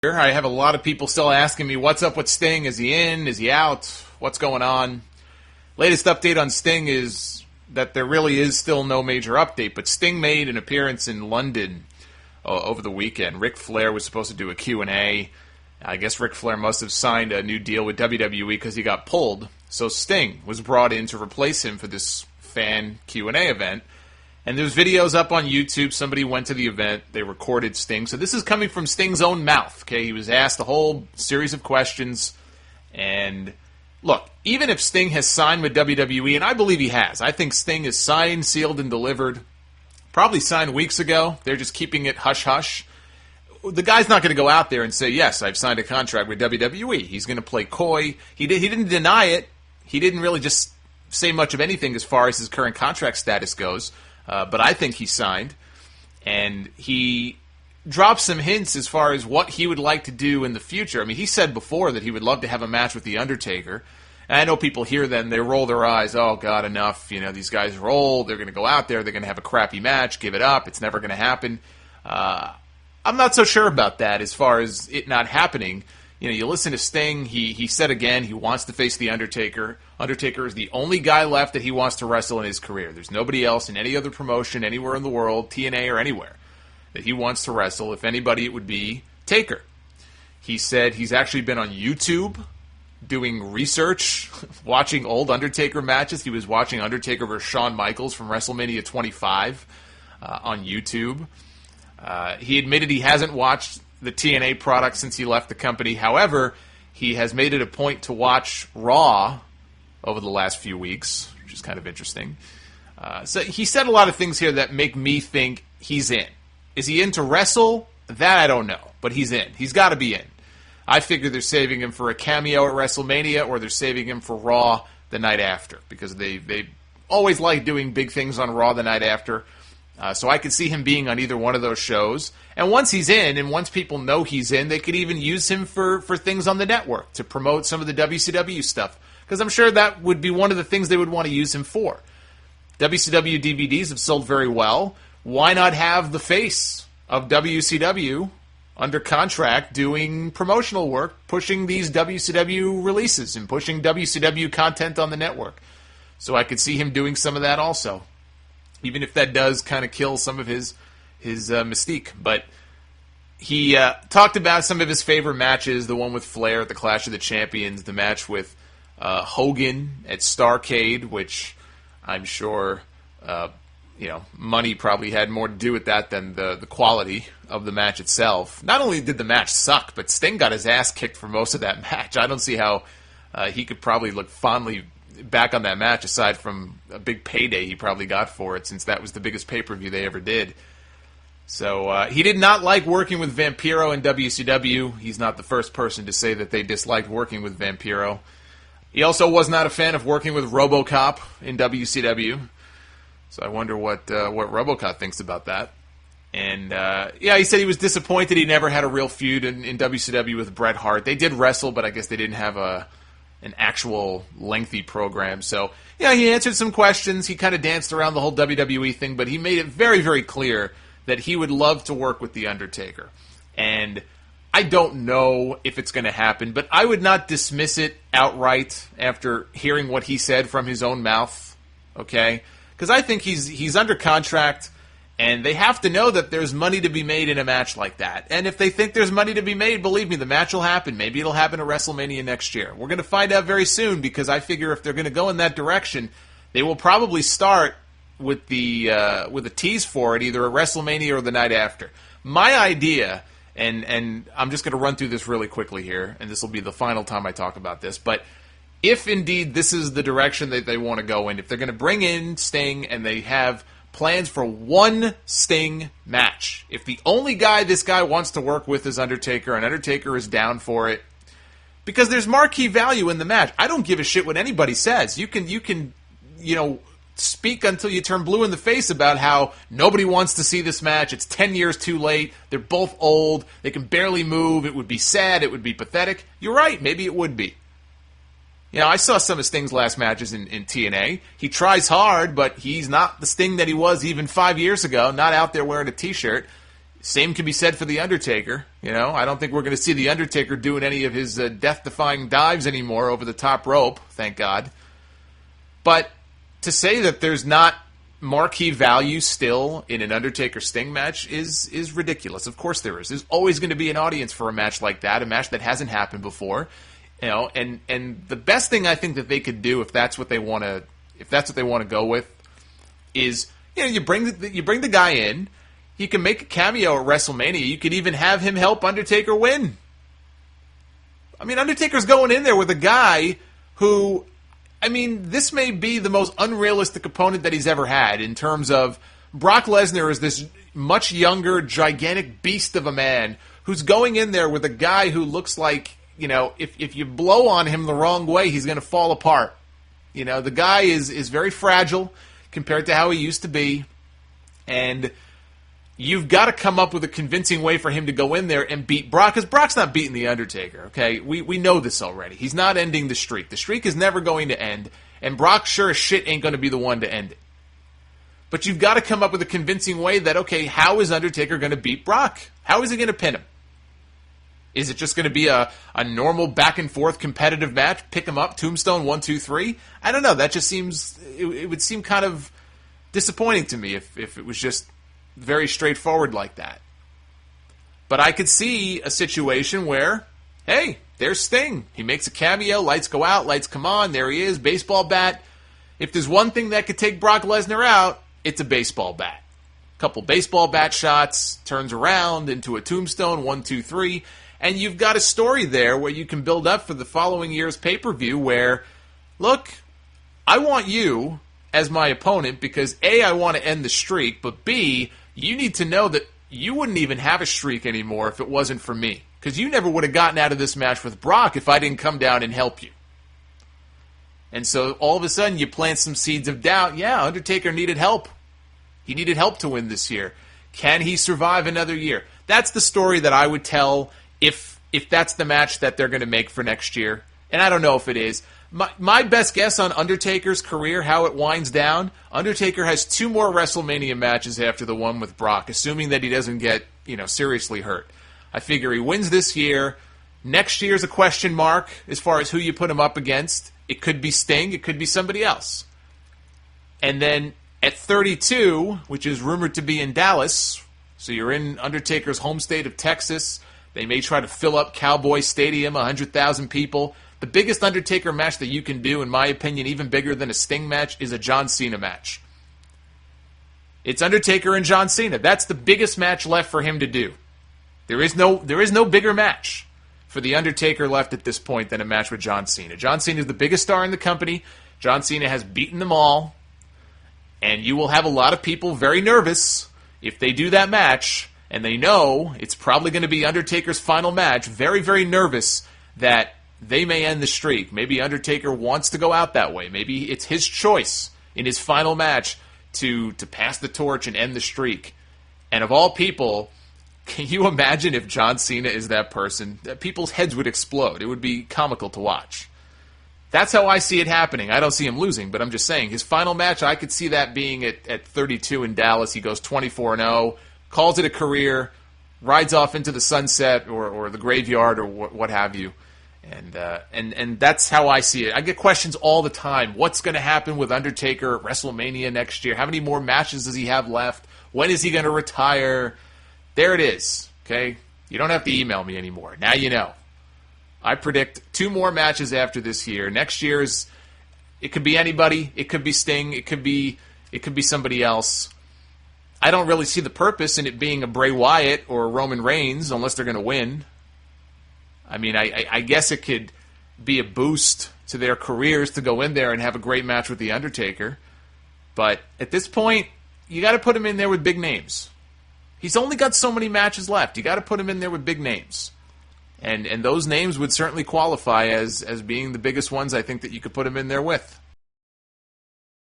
I have a lot of people still asking me, what's up with Sting? Is he in? Is he out? What's going on? Latest update on Sting is that there really is still no major update, but Sting made an appearance in London over the weekend. Ric Flair was supposed to do a Q&A. I guess Ric Flair must have signed a new deal with WWE because he got pulled. So Sting was brought in to replace him for this fan Q&A event. And there's videos up on YouTube. Somebody went to the event. They recorded Sting. So this is coming from Sting's own mouth. Okay, he was asked a whole series of questions. And look, even if Sting has signed with WWE, and I believe he has, I think Sting is signed, sealed, and delivered. Probably signed weeks ago. They're just keeping it hush-hush. The guy's not going to go out there and say, yes, I've signed a contract with WWE. He's going to play coy. He didn't deny it. He didn't really just say much of anything as far as his current contract status goes. But I think he signed, and he dropped some hints as far as what he would like to do in the future. I mean, he said before that he would love to have a match with The Undertaker. And I know people hear that and they roll their eyes. Oh, God, enough. You know, these guys are old. They're going to go out there. They're going to have a crappy match. Give it up. It's never going to happen. I'm not so sure about that as far as it not happening. You know, you listen to Sting, he said again he wants to face The Undertaker. Undertaker is the only guy left that he wants to wrestle in his career. There's nobody else in any other promotion, anywhere in the world, TNA or anywhere, that he wants to wrestle. If anybody, it would be Taker. He said he's actually been on YouTube doing research, watching old Undertaker matches. He was watching Undertaker versus Shawn Michaels from WrestleMania 25 on YouTube. He admitted he hasn't watched the TNA product since he left the company. However, he has made it a point to watch Raw over the last few weeks, which is kind of interesting. So he said a lot of things here that make me think he's in. Is he in to wrestle? That I don't know, but he's in. He's got to be in. I figure they're saving him for a cameo at WrestleMania, or they're saving him for Raw the night after, because they always like doing big things on Raw the night after. So I could see him being on either one of those shows. And once he's in, and once people know he's in, they could even use him for things on the network to promote some of the WCW stuff. Because I'm sure that would be one of the things they would want to use him for. WCW DVDs have sold very well. Why not have the face of WCW under contract doing promotional work, pushing these WCW releases and pushing WCW content on the network? So I could see him doing some of that also. Even if that does kind of kill some of his mystique. But he talked about some of his favorite matches, the one with Flair at the Clash of the Champions, the match with Hogan at Starrcade, which I'm sure money probably had more to do with that than the quality of the match itself. Not only did the match suck, but Sting got his ass kicked for most of that match. I don't see how he could probably look fondly back on that match, aside from a big payday he probably got for it, since that was the biggest pay-per-view they ever did. So he did not like working with Vampiro in WCW. He's not the first person to say that they disliked working with Vampiro. He also was not a fan of working with RoboCop in WCW. So I wonder what RoboCop thinks about that. And he said he was disappointed he never had a real feud in WCW with Bret Hart. They did wrestle, but I guess they didn't have an actual lengthy program. So, he answered some questions. He kind of danced around the whole WWE thing, but he made it very, very clear that he would love to work with The Undertaker. And I don't know if it's going to happen, but I would not dismiss it outright after hearing what he said from his own mouth, okay? Because I think he's under contract, and they have to know that there's money to be made in a match like that. And if they think there's money to be made, believe me, the match will happen. Maybe it'll happen at WrestleMania next year. We're going to find out very soon, because I figure if they're going to go in that direction, they will probably start with with a tease for it, either at WrestleMania or the night after. My idea, and I'm just going to run through this really quickly here, and this will be the final time I talk about this, but if indeed this is the direction that they want to go in, if they're going to bring in Sting and they have plans for one Sting match, if the only guy this guy wants to work with is Undertaker, and Undertaker is down for it, because there's marquee value in the match. I don't give a shit what anybody says. You can speak until you turn blue in the face about how nobody wants to see this match. It's 10 years too late. They're both old. They can barely move. It would be sad. It would be pathetic. You're right. Maybe it would be. I saw some of Sting's last matches in TNA. He tries hard, but he's not the Sting that he was even 5 years ago, not out there wearing a T-shirt. Same can be said for The Undertaker. I don't think we're going to see The Undertaker doing any of his death-defying dives anymore over the top rope, thank God. But to say that there's not marquee value still in an Undertaker-Sting match is ridiculous. Of course there is. There's always going to be an audience for a match like that, a match that hasn't happened before. And the best thing I think that they could do if that's what they want to go with is, you bring the guy in. He can make a cameo at WrestleMania. You could even have him help Undertaker win. I mean, Undertaker's going in there with a guy who, this may be the most unrealistic opponent that he's ever had in terms of Brock Lesnar is this much younger, gigantic beast of a man who's going in there with a guy who looks like, if you blow on him the wrong way, he's going to fall apart. The guy is very fragile compared to how he used to be. And you've got to come up with a convincing way for him to go in there and beat Brock, because Brock's not beating The Undertaker, okay? We know this already. He's not ending the streak. The streak is never going to end, and Brock sure as shit ain't going to be the one to end it. But you've got to come up with a convincing way that, okay, how is Undertaker going to beat Brock? How is he going to pin him? Is it just going to be a normal back-and-forth competitive match? Pick him up, tombstone, 1, 2, 3? I don't know. That just seems... It would seem kind of disappointing to me if it was just very straightforward like that. But I could see a situation where, hey, there's Sting. He makes a cameo, lights go out, lights come on, there he is, baseball bat. If there's one thing that could take Brock Lesnar out, it's a baseball bat. Couple baseball bat shots, turns around into a tombstone, 1, 2, 3, and you've got a story there where you can build up for the following year's pay-per-view where, look, I want you as my opponent because A, I want to end the streak, but B, you need to know that you wouldn't even have a streak anymore if it wasn't for me. Because you never would have gotten out of this match with Brock if I didn't come down and help you. And so all of a sudden you plant some seeds of doubt. Yeah, Undertaker needed help. He needed help to win this year. Can he survive another year? That's the story that I would tell if that's the match that they're going to make for next year. And I don't know if it is. My best guess on Undertaker's career, how it winds down, Undertaker has 2 more WrestleMania matches after the one with Brock, assuming that he doesn't get, seriously hurt. I figure he wins this year. Next year's a question mark as far as who you put him up against. It could be Sting. It could be somebody else. And then at 32, which is rumored to be in Dallas, so you're in Undertaker's home state of Texas. They may try to fill up Cowboy Stadium, 100,000 people. The biggest Undertaker match that you can do, in my opinion, even bigger than a Sting match, is a John Cena match. It's Undertaker and John Cena. That's the biggest match left for him to do. There is no bigger match for The Undertaker left at this point than a match with John Cena. John Cena is the biggest star in the company. John Cena has beaten them all. And you will have a lot of people very nervous if they do that match, and they know it's probably going to be Undertaker's final match, very, very nervous that they may end the streak. Maybe Undertaker wants to go out that way. Maybe it's his choice in his final match to pass the torch and end the streak. And of all people, can you imagine if John Cena is that person? People's heads would explode. It would be comical to watch. That's how I see it happening. I don't see him losing, but I'm just saying, his final match, I could see that being at 32 in Dallas. He goes 24-0, calls it a career, rides off into the sunset or the graveyard or what have you. And that's how I see it. I get questions all the time. What's going to happen with Undertaker at WrestleMania next year? How many more matches does he have left? When is he going to retire? There it is, okay? You don't have to email me anymore. Now you know. I predict 2 more matches after this year. Next year's, it could be anybody. It could be Sting. It could be somebody else. I don't really see the purpose in it being a Bray Wyatt or a Roman Reigns unless they're going to win. I mean, I guess it could be a boost to their careers to go in there and have a great match with The Undertaker. But at this point, you got to put him in there with big names. He's only got so many matches left. You got to put him in there with big names. And those names would certainly qualify as being the biggest ones I think that you could put him in there with.